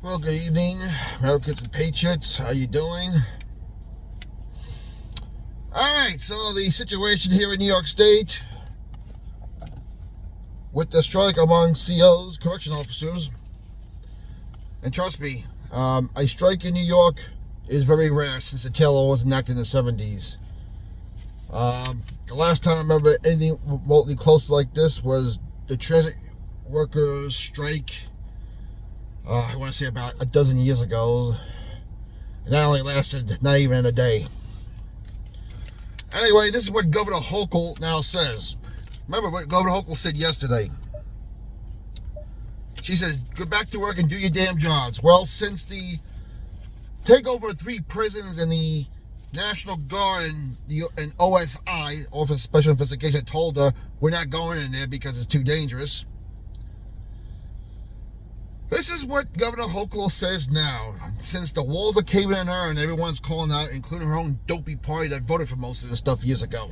Well, good evening, Americans and Patriots. How you doing? All right, so the situation here in New York State with the strike among COs, correction officers, and trust me, a strike in New York is very rare since the tail was enacted in the 70s. The last time I remember anything remotely close like this was the transit workers' strike. I want to say about a dozen years ago. And that only lasted not even a day. Anyway, this is what Governor Hochul now says. Remember what Governor Hochul said yesterday. She says, go back to work and do your damn jobs. Well, since the takeover of 3 prisons and the National Guard and OSI, Office of Special Investigation, told her we're not going in there because it's too dangerous. This is what Governor Hochul says now. Since the walls are caving in her and everyone's calling out, including her own dopey party that voted for most of this stuff years ago.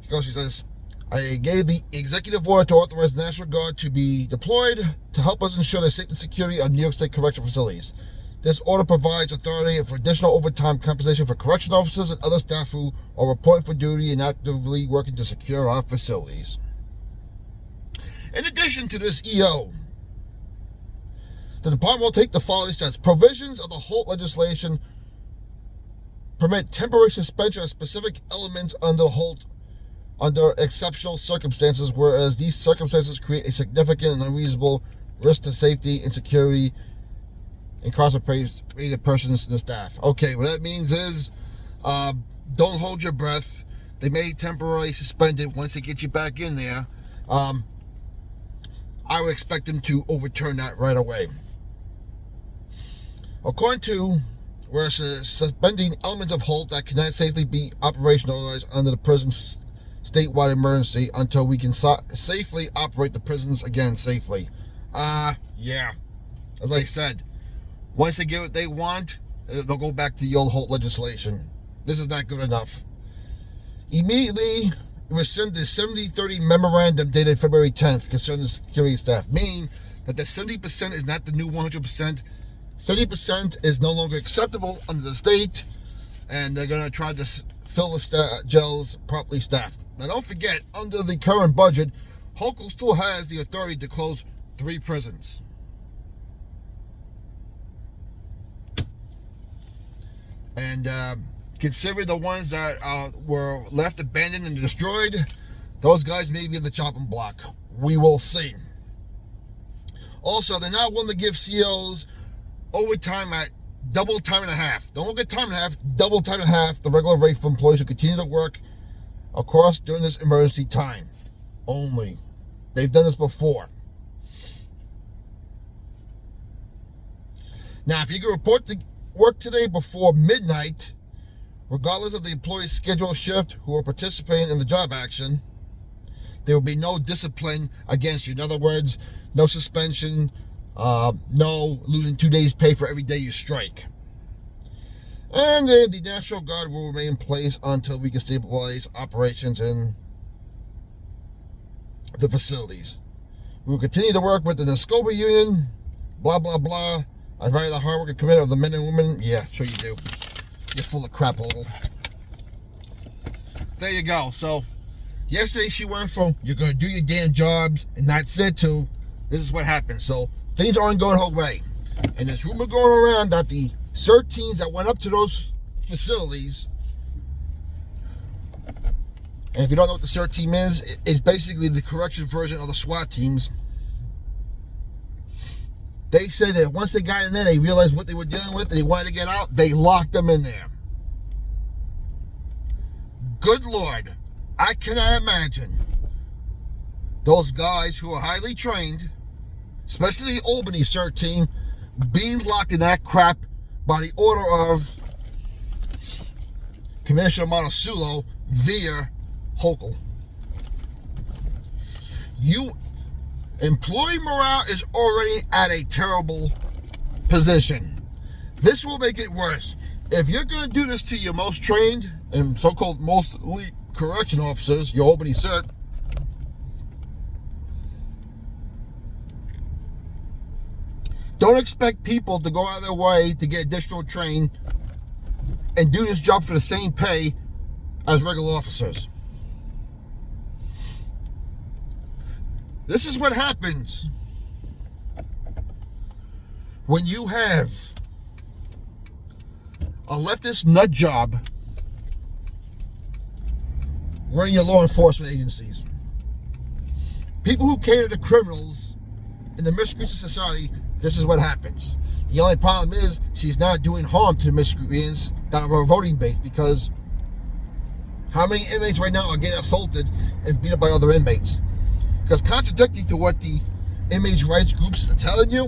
She says, I gave the executive order to authorize the National Guard to be deployed to help us ensure the safety and security of New York State correctional facilities. This order provides authority for additional overtime compensation for correction officers and other staff who are reporting for duty and actively working to secure our facilities. In addition to this EO, the department will take the following steps. Provisions of the Holt legislation permit temporary suspension of specific elements under Holt under exceptional circumstances, whereas these circumstances create a significant and unreasonable risk to safety and security incarcerated persons and the staff. Okay, what that means is don't hold your breath. They may temporarily suspend it once they get you back in there. I would expect them to overturn that right away. According to we're suspending elements of Holt that cannot safely be operationalized under the prison's statewide emergency until we can safely operate the prisons again safely. Yeah. As I said, once they get what they want, they'll go back to the old Holt legislation. This is not good enough. Immediately rescind the 70-30 memorandum dated February 10th concerning the security staff, meaning that the 70% is not the new 100%. 70% is no longer acceptable under the state, and they're going to try to fill the jails properly staffed. Now, don't forget, under the current budget, Hochul still has the authority to close 3 prisons. And considering the ones that were left abandoned and destroyed, those guys may be in the chopping block. We will see. Also, they're not willing to give COs overtime at double time and a half. Don't get time and a half, double time and a half, the regular rate for employees who continue to work, of course, during this emergency time only. They've done this before. Now, if you can report to work today before midnight, regardless of the employee's scheduled shift who are participating in the job action, there will be no discipline against you. In other words, no suspension, no losing 2 days pay for every day you strike. And the National Guard will remain in place until we can stabilize operations in the facilities. We will continue to work with the NSCOBA union, blah, blah, blah. I value the hard work and commitment of the men and women. Yeah, sure you do. You're full of crap, Hochul. There you go. So, yesterday she went from, you're going to do your damn jobs, and that's it, to, this is what happened. So, things aren't going her way. And there's rumor going around that the CERT teams that went up to those facilities, and if you don't know what the CERT team is, it's basically the correction version of the SWAT teams. They said that once they got in there, they realized what they were dealing with, and they wanted to get out, they locked them in there. Good Lord, I cannot imagine those guys who are highly trained, especially the Albany CERT team, being locked in that crap by the order of Commissioner Montesulo via Hochul. Employee morale is already at a terrible position. This will make it worse. If you're going to do this to your most trained and so-called most elite correction officers, your Albany CERT, Don't expect people to go out of their way to get additional training and do this job for the same pay as regular officers. This is what happens when you have a leftist nut job running your law enforcement agencies. People who cater to criminals in the miscreants of society, this is what happens. The only problem is she's not doing harm to the miscreants that are her voting base, because how many inmates right now are getting assaulted and beat up by other inmates? Because contradicting to what the inmates' rights groups are telling you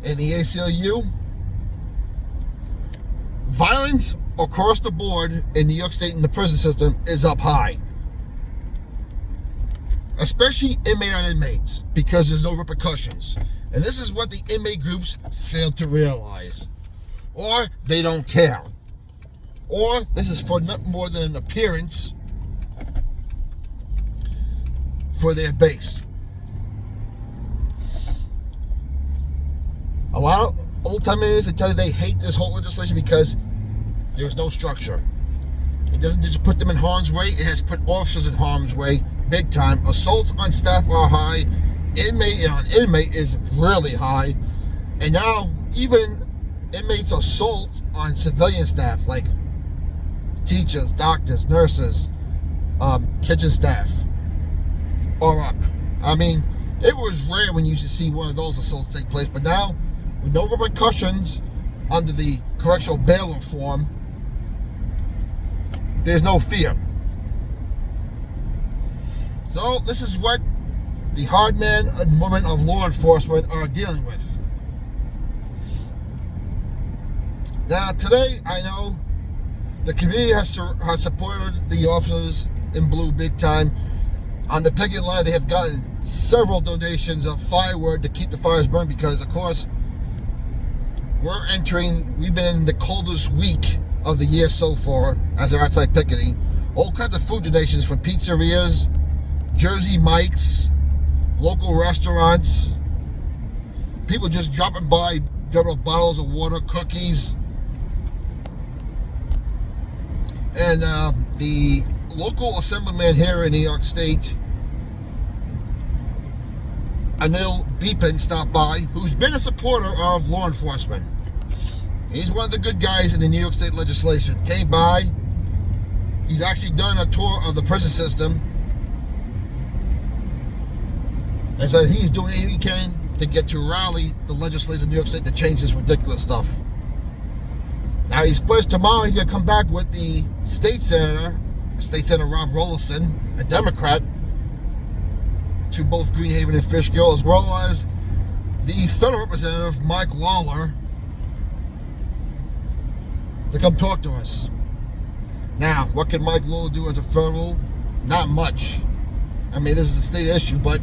and the ACLU, violence across the board in New York State in the prison system is up high. Especially inmate on inmates, because there's no repercussions. And this is what the inmate groups fail to realize. Or they don't care. Or this is for nothing more than an appearance for their base. A lot of old-time inmates, they tell you they hate this whole legislation because there's no structure. It doesn't just put them in harm's way, it has put officers in harm's way big time. Assaults on staff are high. Inmate on inmate is really high. And now even inmates assault on civilian staff like teachers, doctors, nurses, kitchen staff are up. I mean, it was rare when you used to see one of those assaults take place, but now with no repercussions under the correctional bail reform, there's no fear. So this is what the hard men and women of law enforcement are dealing with. Now today, I know the community has supported the officers in blue big time. On the picket line, they have gotten several donations of firewood to keep the fires burning, because of course we've been in the coldest week of the year so far as they're outside picketing. All kinds of food donations from pizzerias, Jersey Mike's, local restaurants, people just dropping by, dropping off bottles of water, cookies. And the local assemblyman here in New York State, Anil Beepin, stopped by, who's been a supporter of law enforcement. He's one of the good guys in the New York State legislation. Came by, he's actually done a tour of the prison system, and said he's doing anything he can to get to rally the legislature in New York State to change this ridiculous stuff. Now he's pledged tomorrow he's going to come back with the State Senator Rob Rollison, a Democrat, to both Greenhaven and Fishkill, as well as the federal representative Mike Lawler, to come talk to us. Now, what can Mike Lawler do as a federal? Not much. I mean, this is a state issue, but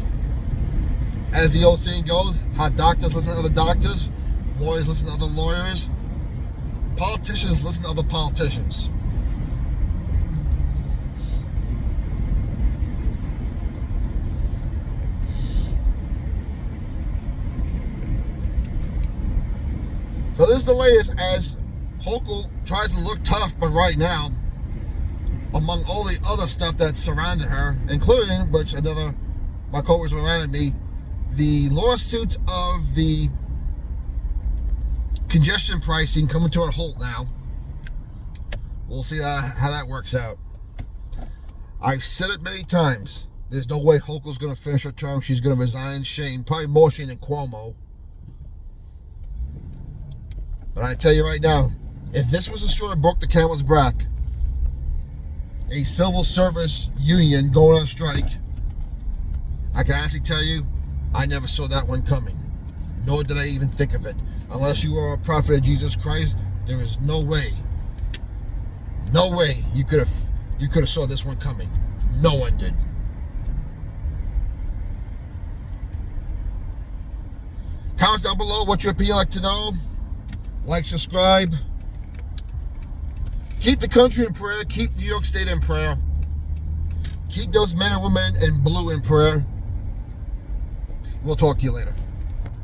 as the old saying goes, how doctors listen to other doctors, lawyers listen to other lawyers, politicians listen to other politicians. So this is the latest as Hochul tries to look tough, but right now, among all the other stuff that's surrounded her, including, which my co-workers reminded me, the lawsuits of the congestion pricing coming to a halt now. We'll see how that works out. I've said it many times. There's no way Hochul's going to finish her term. She's going to resign. Shame. Probably more shame than Cuomo. But I tell you right now, if this was a straw that broke the camel's back, a civil service union going on strike, I can honestly tell you, I never saw that one coming. Nor did I even think of it. Unless you are a prophet of Jesus Christ, there is no way you could have saw this one coming. No one did. Comments down below what your opinion like to know. Like, subscribe. Keep the country in prayer. Keep New York State in prayer. Keep those men and women in blue in prayer. We'll talk to you later.